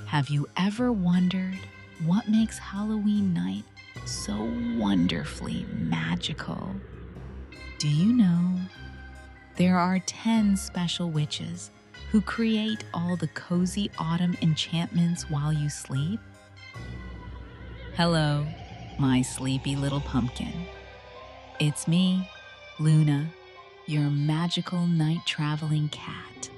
Have you ever wondered what makes Halloween night so wonderfully magical? Do you know there are 10 special witches who create all the cozy autumn enchantments while you sleep? Hello, my sleepy little pumpkin. It's me, Luna, your magical night traveling cat.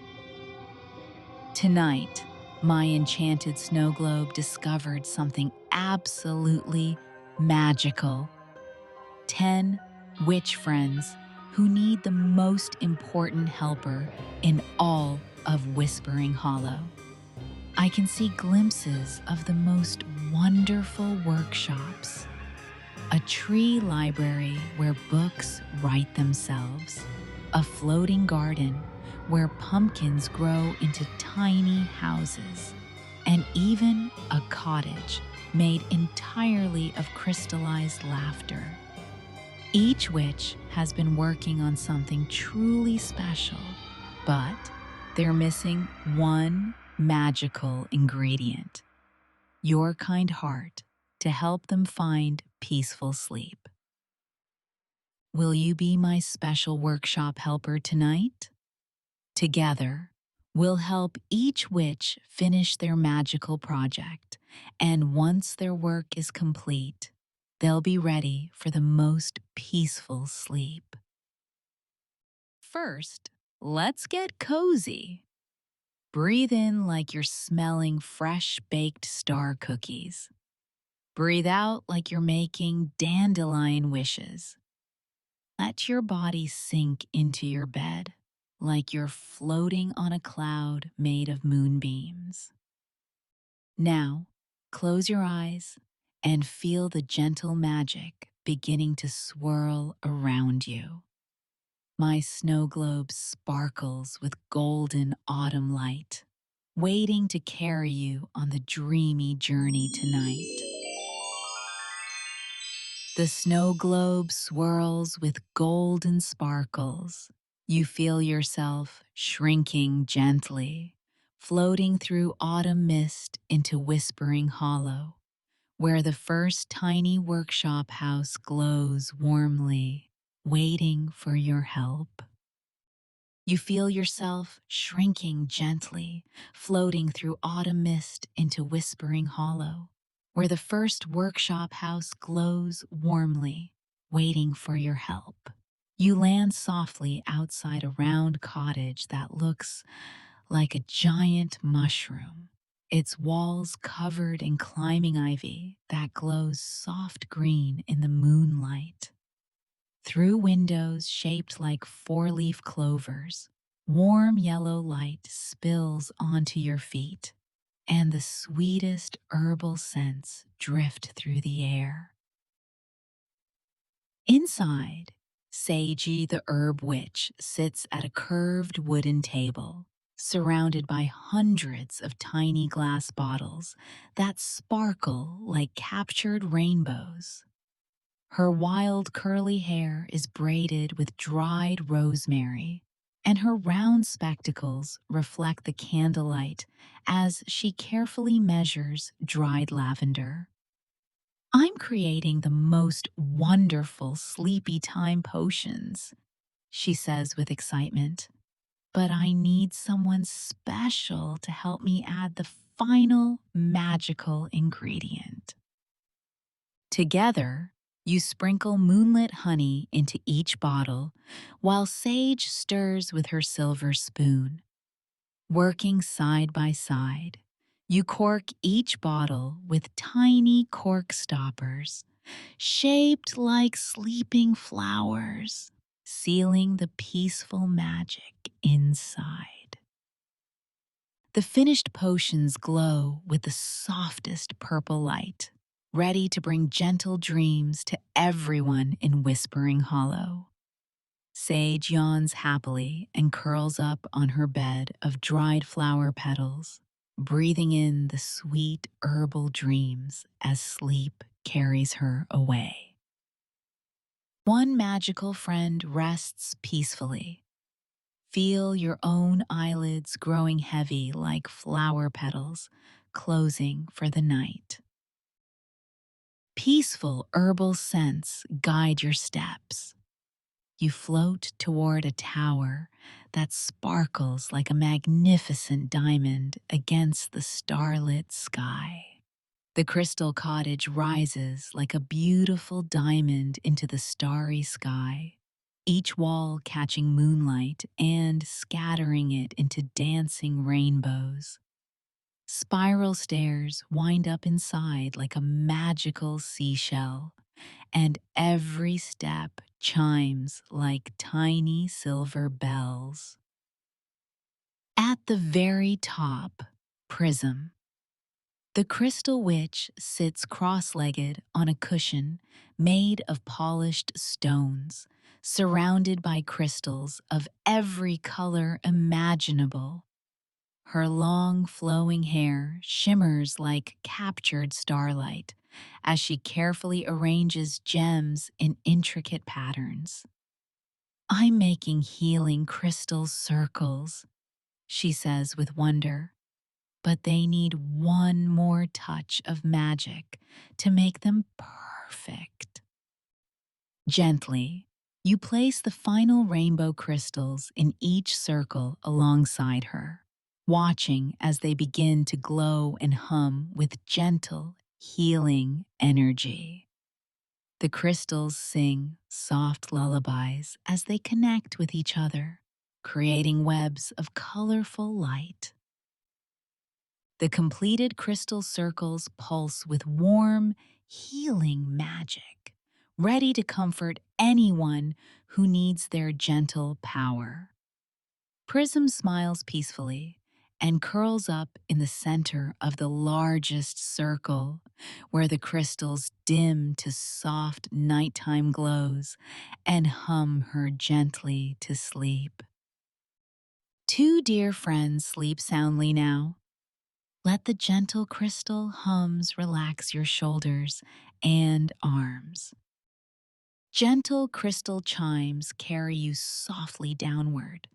Tonight, my enchanted snow globe discovered something absolutely magical. 10 witch friends who need the most important helper in all of Whispering Hollow. I can see glimpses of the most wonderful workshops, a tree library where books write themselves, a floating garden where pumpkins grow into tiny houses, and even a cottage made entirely of crystallized laughter. Each witch has been working on something truly special, but they're missing one magical ingredient: your kind heart to help them find peaceful sleep. Will you be my special workshop helper tonight? Together, we'll help each witch finish their magical project, and once their work is complete, they'll be ready for the most peaceful sleep. First, let's get cozy. Breathe in like you're smelling fresh baked star cookies. Breathe out like you're making dandelion wishes. Let your body sink into your bed like you're floating on a cloud made of moonbeams. Now, close your eyes and feel the gentle magic beginning to swirl around you. My snow globe sparkles with golden autumn light, waiting to carry you on the dreamy journey tonight. The snow globe swirls with golden sparkles. You feel yourself shrinking gently, floating through autumn mist into Whispering Hollow, where the first tiny workshop house glows warmly, waiting for your help. You feel yourself shrinking gently, floating through autumn mist into Whispering Hollow, where the first workshop house glows warmly, waiting for your help. You land softly outside a round cottage that looks like a giant mushroom, its walls covered in climbing ivy that glows soft green in the moonlight. Through windows shaped like four-leaf clovers, warm yellow light spills onto your feet, and the sweetest herbal scents drift through the air. Inside, Seiji the herb witch sits at a curved wooden table, surrounded by hundreds of tiny glass bottles that sparkle like captured rainbows. Her wild curly hair is braided with dried rosemary, and her round spectacles reflect the candlelight as she carefully measures dried lavender. I'm creating the most wonderful sleepy time potions, she says with excitement, but I need someone special to help me add the final magical ingredient. Together, you sprinkle moonlit honey into each bottle while Sage stirs with her silver spoon. Working side by side, you cork each bottle with tiny cork stoppers, shaped like sleeping flowers, sealing the peaceful magic inside. The finished potions glow with the softest purple light, ready to bring gentle dreams to everyone in Whispering Hollow. Sage yawns happily and curls up on her bed of dried flower petals, breathing in the sweet herbal dreams as sleep carries her away. One magical friend rests peacefully. Feel your own eyelids growing heavy like flower petals, closing for the night. Peaceful herbal scents guide your steps. You float toward a tower that sparkles like a magnificent diamond against the starlit sky. The crystal cottage rises like a beautiful diamond into the starry sky, each wall catching moonlight and scattering it into dancing rainbows. Spiral stairs wind up inside like a magical seashell, and every step chimes like tiny silver bells. At the very top, Prism. The crystal witch sits cross-legged on a cushion made of polished stones, surrounded by crystals of every color imaginable. Her long, flowing hair shimmers like captured starlight as she carefully arranges gems in intricate patterns. "I'm making healing crystal circles," she says with wonder, "but they need one more touch of magic to make them perfect." Gently, you place the final rainbow crystals in each circle alongside her, watching as they begin to glow and hum with gentle, healing energy. The crystals sing soft lullabies as they connect with each other, creating webs of colorful light. The completed crystal circles pulse with warm, healing magic, ready to comfort anyone who needs their gentle power. Prism smiles peacefully and curls up in the center of the largest circle, where the crystals dim to soft nighttime glows and hum her gently to sleep. Two dear friends sleep soundly now. Let the gentle crystal hums relax your shoulders and arms. Gentle crystal chimes carry you softly downward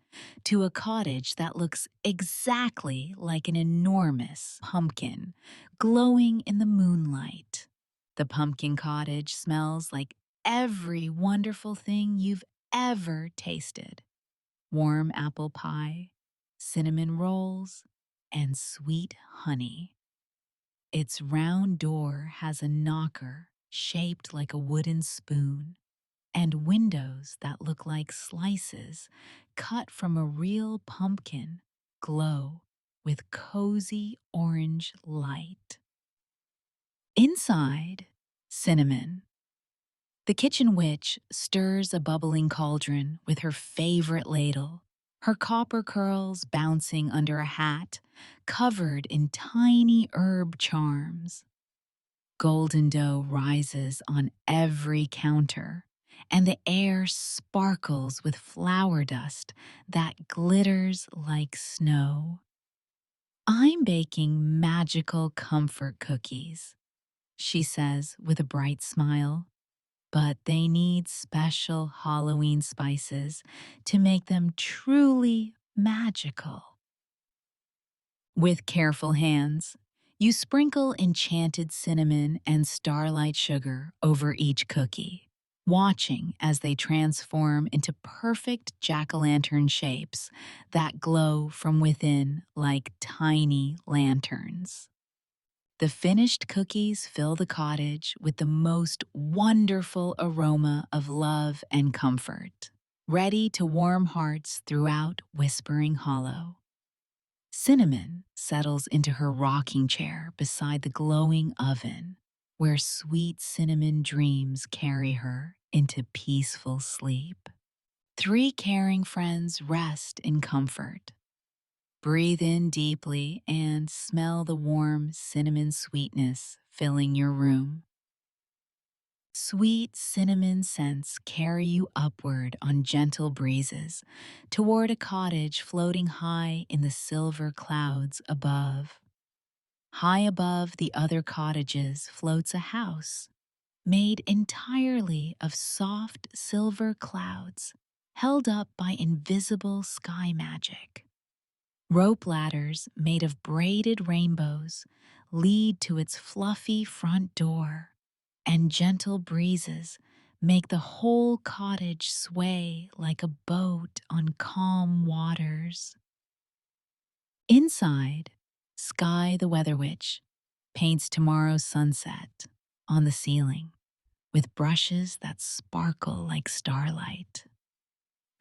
to a cottage that looks exactly like an enormous pumpkin glowing in the moonlight. The pumpkin cottage smells like every wonderful thing you've ever tasted: warm apple pie, cinnamon rolls, and sweet honey. Its round door has a knocker shaped like a wooden spoon, and windows that look like slices cut from a real pumpkin glow with cozy orange light. Inside, Cinnamon, the kitchen witch, stirs a bubbling cauldron with her favorite ladle, her copper curls bouncing under a hat covered in tiny herb charms. Golden dough rises on every counter, and the air sparkles with flour dust that glitters like snow. "I'm baking magical comfort cookies," she says with a bright smile, "but they need special Halloween spices to make them truly magical." With careful hands, you sprinkle enchanted cinnamon and starlight sugar over each cookie, watching as they transform into perfect jack-o'-lantern shapes that glow from within like tiny lanterns. The finished cookies fill the cottage with the most wonderful aroma of love and comfort, ready to warm hearts throughout Whispering Hollow. Cinnamon settles into her rocking chair beside the glowing oven, where sweet cinnamon dreams carry her into peaceful sleep. Three caring friends rest in comfort. Breathe in deeply and smell the warm cinnamon sweetness filling your room. Sweet cinnamon scents carry you upward on gentle breezes toward a cottage floating high in the silver clouds above. High above the other cottages floats a house made entirely of soft silver clouds held up by invisible sky magic. Rope ladders made of braided rainbows lead to its fluffy front door, and gentle breezes make the whole cottage sway like a boat on calm waters. Inside, Sky the Weather Witch paints tomorrow's sunset on the ceiling with brushes that sparkle like starlight.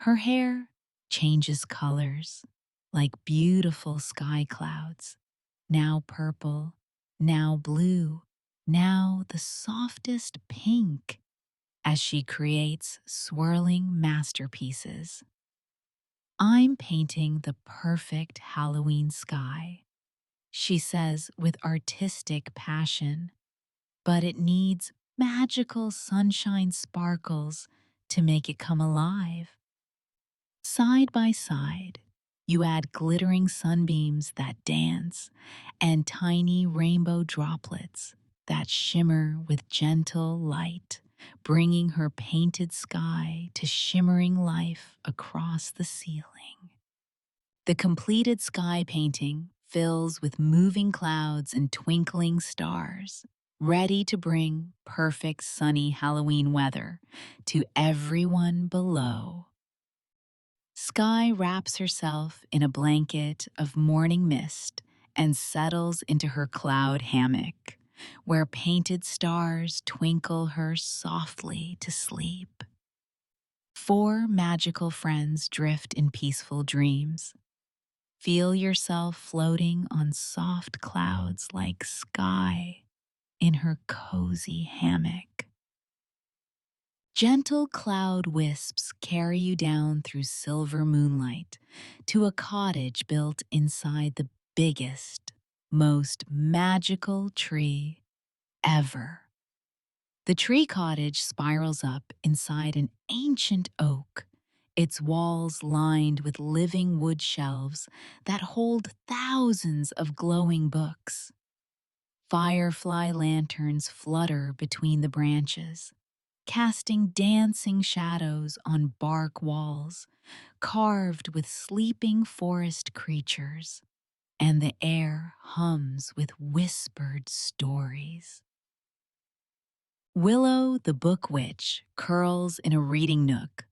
Her hair changes colors like beautiful sky clouds, now purple, now blue, now the softest pink, as she creates swirling masterpieces. I'm painting the perfect Halloween sky, she says with artistic passion, but it needs magical sunshine sparkles to make it come alive. Side by side, you add glittering sunbeams that dance and tiny rainbow droplets that shimmer with gentle light, bringing her painted sky to shimmering life across the ceiling. The completed sky painting fills with moving clouds and twinkling stars, ready to bring perfect sunny Halloween weather to everyone below. Sky wraps herself in a blanket of morning mist and settles into her cloud hammock, where painted stars twinkle her softly to sleep. Four magical friends drift in peaceful dreams. Feel yourself floating on soft clouds like Sky in her cozy hammock. Gentle cloud wisps carry you down through silver moonlight to a cottage built inside the biggest, most magical tree ever. The tree cottage spirals up inside an ancient oak, its walls lined with living wood shelves that hold thousands of glowing books. Firefly lanterns flutter between the branches, casting dancing shadows on bark walls carved with sleeping forest creatures, and the air hums with whispered stories. Willow the Book Witch curls in a reading nook,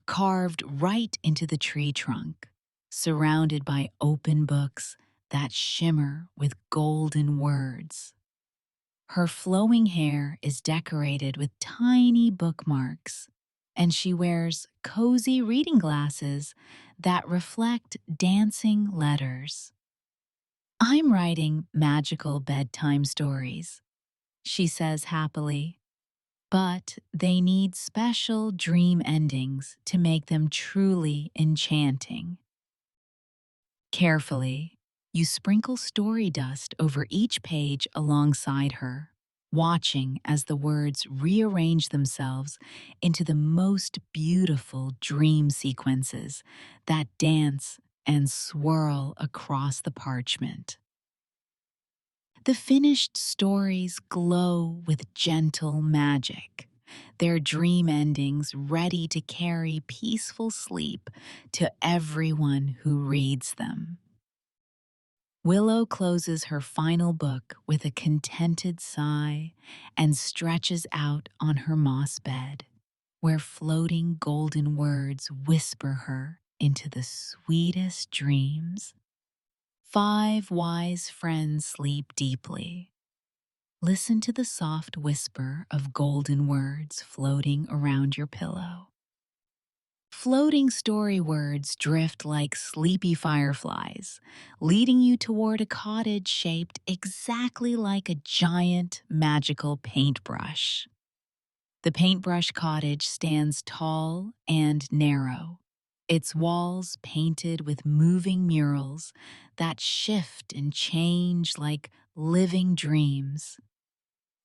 carved right into the tree trunk, surrounded by open books that shimmer with golden words. Her flowing hair is decorated with tiny bookmarks, and she wears cozy reading glasses that reflect dancing letters. I'm writing magical bedtime stories, she says happily, but they need special dream endings to make them truly enchanting. Carefully, you sprinkle story dust over each page alongside her, watching as the words rearrange themselves into the most beautiful dream sequences that dance and swirl across the parchment. The finished stories glow with gentle magic, their dream endings ready to carry peaceful sleep to everyone who reads them. Willow closes her final book with a contented sigh and stretches out on her moss bed, where floating golden words whisper her into the sweetest dreams. Five wise friends sleep deeply. Listen to the soft whisper of golden words floating around your pillow. Floating story words drift like sleepy fireflies, leading you toward a cottage shaped exactly like a giant magical paintbrush. The paintbrush cottage stands tall and narrow, its walls painted with moving murals that shift and change like living dreams.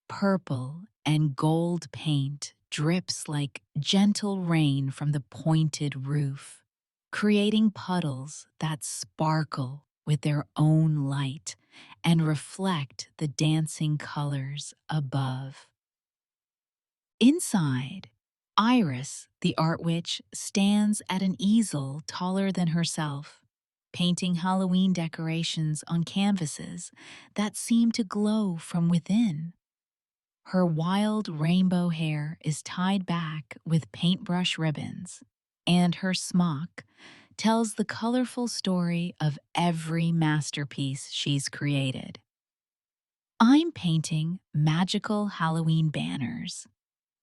Purple and gold paint drips like gentle rain from the pointed roof, creating puddles that sparkle with their own light and reflect the dancing colors above. Inside, Iris, the art witch, stands at an easel taller than herself, painting Halloween decorations on canvases that seem to glow from within. Her wild rainbow hair is tied back with paintbrush ribbons, and her smock tells the colorful story of every masterpiece she's created. I'm painting magical Halloween banners,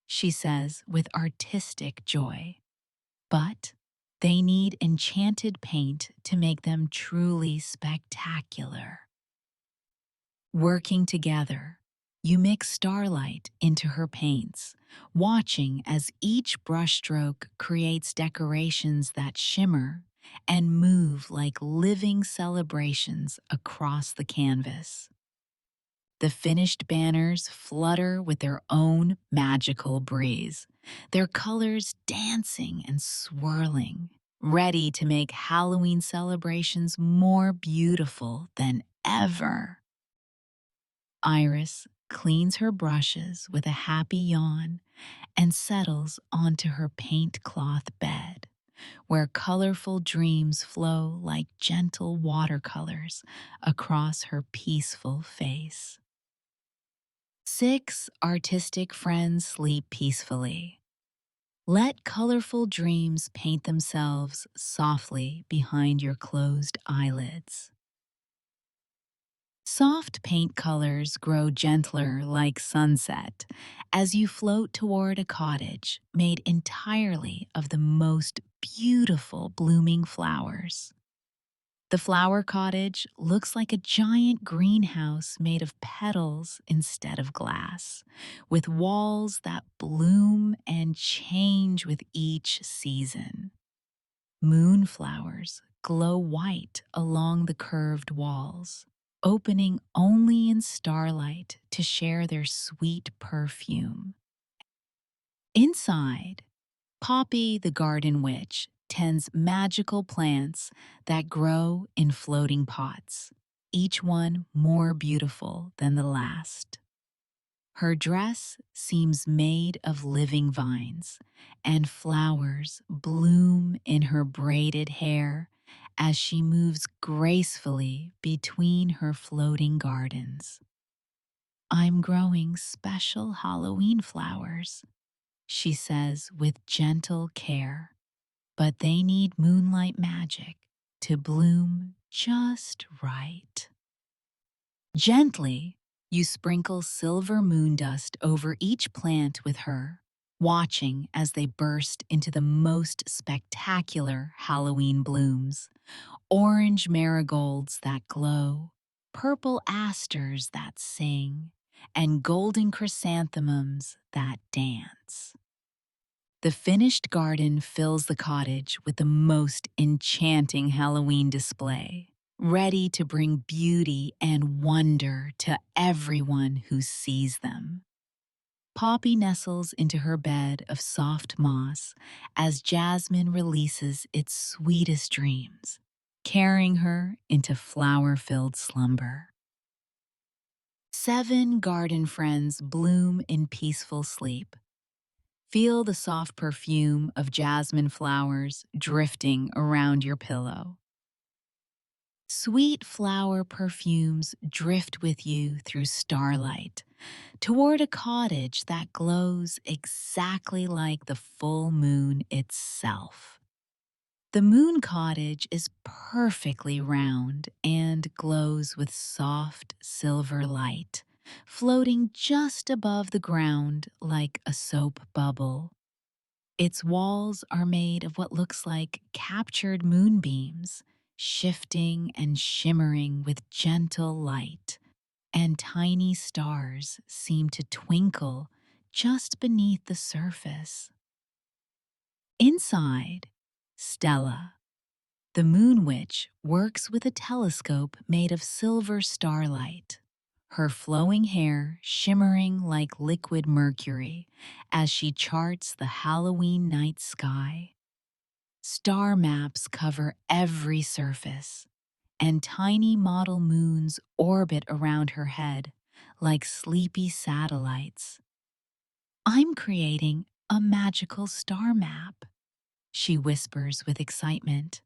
she says with artistic joy. But they need enchanted paint to make them truly spectacular. Working together, you mix starlight into her paints, watching as each brushstroke creates decorations that shimmer and move like living celebrations across the canvas. The finished banners flutter with their own magical breeze, their colors dancing and swirling, ready to make Halloween celebrations more beautiful than ever. Iris cleans her brushes with a happy yawn and settles onto her paint cloth bed, where colorful dreams flow like gentle watercolors across her peaceful face. 6 artistic friends sleep peacefully. Let colorful dreams paint themselves softly behind your closed eyelids. Soft paint colors grow gentler like sunset as you float toward a cottage made entirely of the most beautiful blooming flowers. The flower cottage looks like a giant greenhouse made of petals instead of glass, with walls that bloom and change with each season. Moonflowers glow white along the curved walls, opening only in starlight to share their sweet perfume. Inside, Poppy the garden witch tends magical plants that grow in floating pots, each one more beautiful than the last. Her dress seems made of living vines, and flowers bloom in her braided hair as she moves gracefully between her floating gardens. I'm growing special Halloween flowers, she says with gentle care, but they need moonlight magic to bloom just right. Gently, you sprinkle silver moon dust over each plant with her, watching as they burst into the most spectacular Halloween blooms. Orange marigolds that glow, purple asters that sing, and golden chrysanthemums that dance. The finished garden fills the cottage with the most enchanting Halloween display, ready to bring beauty and wonder to everyone who sees them. Poppy nestles into her bed of soft moss as Jasmine releases its sweetest dreams, carrying her into flower-filled slumber. 7 garden friends bloom in peaceful sleep. Feel the soft perfume of jasmine flowers drifting around your pillow. Sweet flower perfumes drift with you through starlight toward a cottage that glows exactly like the full moon itself. The moon cottage is perfectly round and glows with soft silver light, floating just above the ground like a soap bubble. Its walls are made of what looks like captured moonbeams, shifting and shimmering with gentle light, and tiny stars seem to twinkle just beneath the surface. Inside, Stella, the moon witch, works with a telescope made of silver starlight, her flowing hair shimmering like liquid mercury as she charts the Halloween night sky. Star maps cover every surface, and tiny model moons orbit around her head like sleepy satellites. I'm creating a magical star map, she whispers with excitement.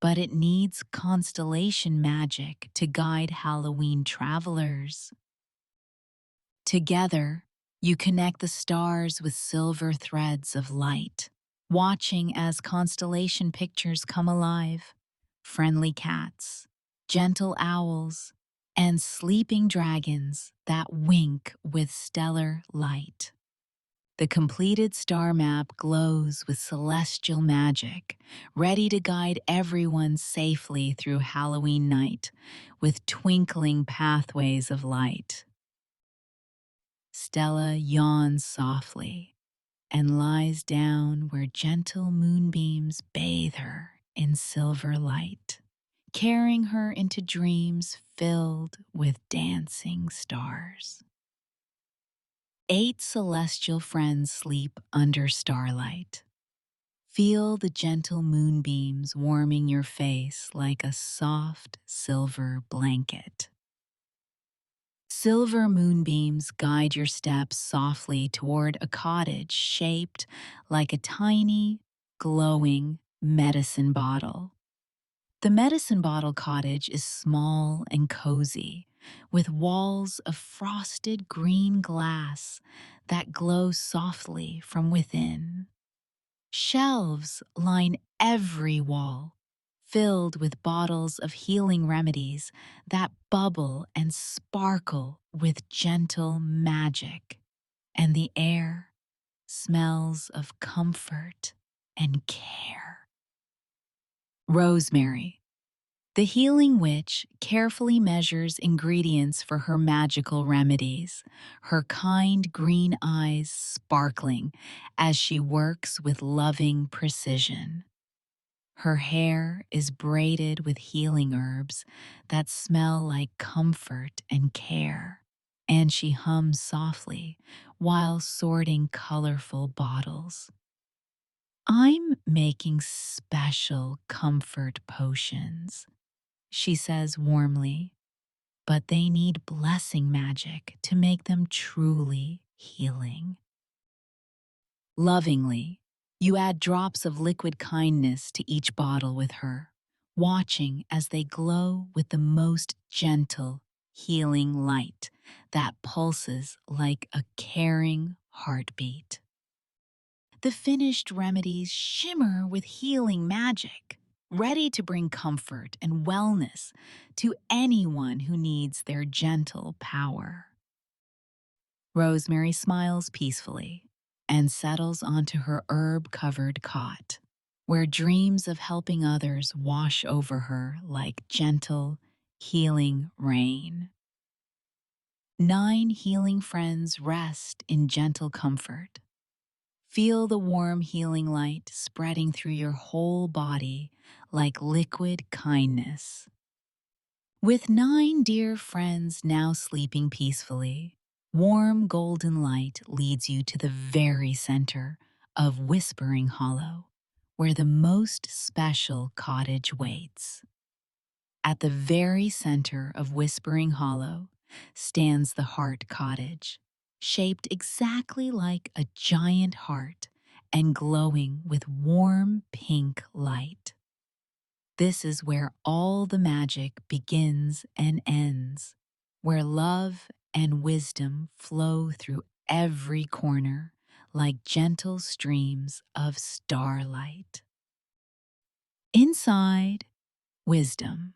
but it needs constellation magic to guide Halloween travelers. Together, you connect the stars with silver threads of light, watching as constellation pictures come alive. Friendly cats, gentle owls, and sleeping dragons that wink with stellar light. The completed star map glows with celestial magic, ready to guide everyone safely through Halloween night with twinkling pathways of light. Stella yawns softly and lies down where gentle moonbeams bathe her in silver light, carrying her into dreams filled with dancing stars. 8 celestial friends sleep under starlight. Feel the gentle moonbeams warming your face like a soft silver blanket. Silver moonbeams guide your steps softly toward a cottage shaped like a tiny, glowing medicine bottle. The medicine bottle cottage is small and cozy, with walls of frosted green glass that glow softly from within. Shelves line every wall, filled with bottles of healing remedies that bubble and sparkle with gentle magic. And the air smells of comfort and care. Rosemary, the healing witch, carefully measures ingredients for her magical remedies, her kind green eyes sparkling as she works with loving precision. Her hair is braided with healing herbs that smell like comfort and care, and she hums softly while sorting colorful bottles. "I'm making special comfort potions," she says warmly, "but they need blessing magic to make them truly healing." Lovingly, you add drops of liquid kindness to each bottle with her, watching as they glow with the most gentle, healing light that pulses like a caring heartbeat. The finished remedies shimmer with healing magic, ready to bring comfort and wellness to anyone who needs their gentle power. Rosemary smiles peacefully and settles onto her herb-covered cot, where dreams of helping others wash over her like gentle, healing rain. 9 healing friends rest in gentle comfort. Feel the warm healing light spreading through your whole body like liquid kindness. With 9 dear friends now sleeping peacefully, warm golden light leads you to the very center of Whispering Hollow, where the most special cottage waits. At the very center of Whispering Hollow stands the Heart Cottage, shaped exactly like a giant heart and glowing with warm pink light. This is where all the magic begins and ends, where love and wisdom flow through every corner like gentle streams of starlight. Inside, wisdom.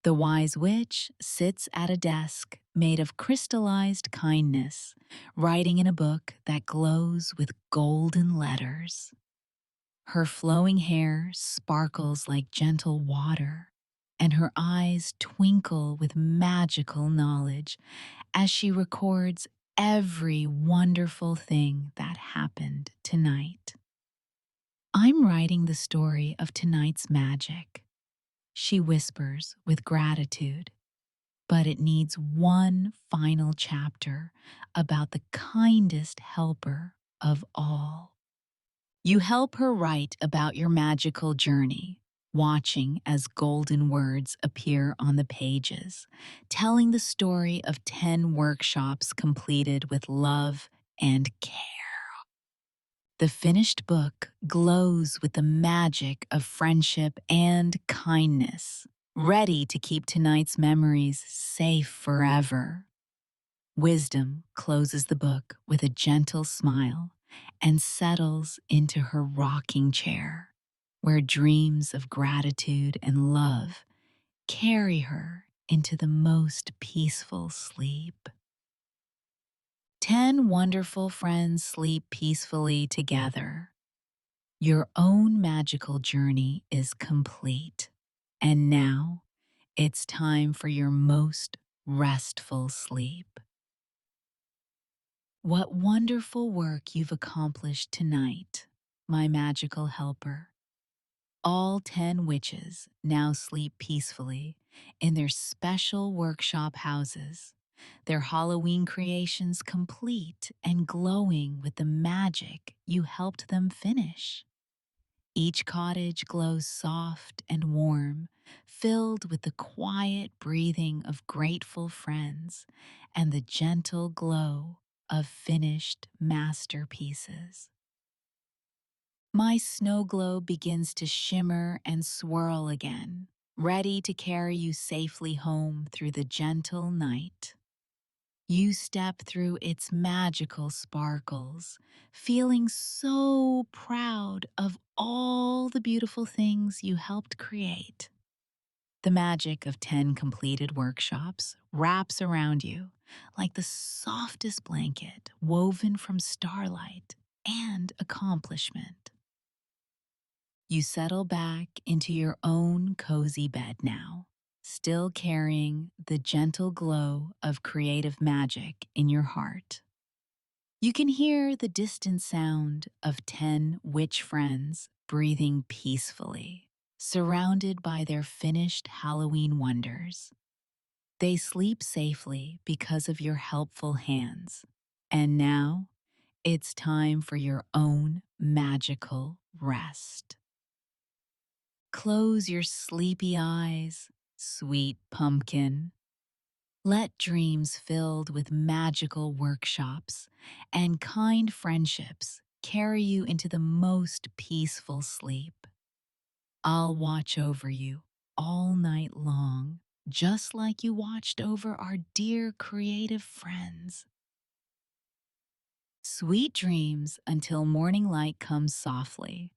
The wise witch sits at a desk made of crystallized kindness, writing in a book that glows with golden letters. Her flowing hair sparkles like gentle water, and her eyes twinkle with magical knowledge as she records every wonderful thing that happened tonight. "I'm writing the story of tonight's magic," she whispers with gratitude, "but it needs one final chapter about the kindest helper of all." You help her write about your magical journey, watching as golden words appear on the pages, telling the story of 10 workshops completed with love and care. The finished book glows with the magic of friendship and kindness, ready to keep tonight's memories safe forever. Wisdom closes the book with a gentle smile and settles into her rocking chair, where dreams of gratitude and love carry her into the most peaceful sleep. 10 wonderful friends sleep peacefully together. Your own magical journey is complete. And now it's time for your most restful sleep. What wonderful work you've accomplished tonight, my magical helper. All 10 witches now sleep peacefully in their special workshop houses, their Halloween creations complete and glowing with the magic you helped them finish. Each cottage glows soft and warm, filled with the quiet breathing of grateful friends and the gentle glow of finished masterpieces. My snow globe begins to shimmer and swirl again, ready to carry you safely home through the gentle night. You step through its magical sparkles, feeling so proud of all the beautiful things you helped create. The magic of 10 completed workshops wraps around you like the softest blanket woven from starlight and accomplishment. You settle back into your own cozy bed now, still carrying the gentle glow of creative magic in your heart. You can hear the distant sound of 10 witch friends breathing peacefully, surrounded by their finished Halloween wonders. They sleep safely because of your helpful hands. And now, it's time for your own magical rest. Close your sleepy eyes, sweet pumpkin. Let dreams filled with magical workshops and kind friendships carry you into the most peaceful sleep. I'll watch over you all night long, just like you watched over our dear creative friends. Sweet dreams until morning light comes softly.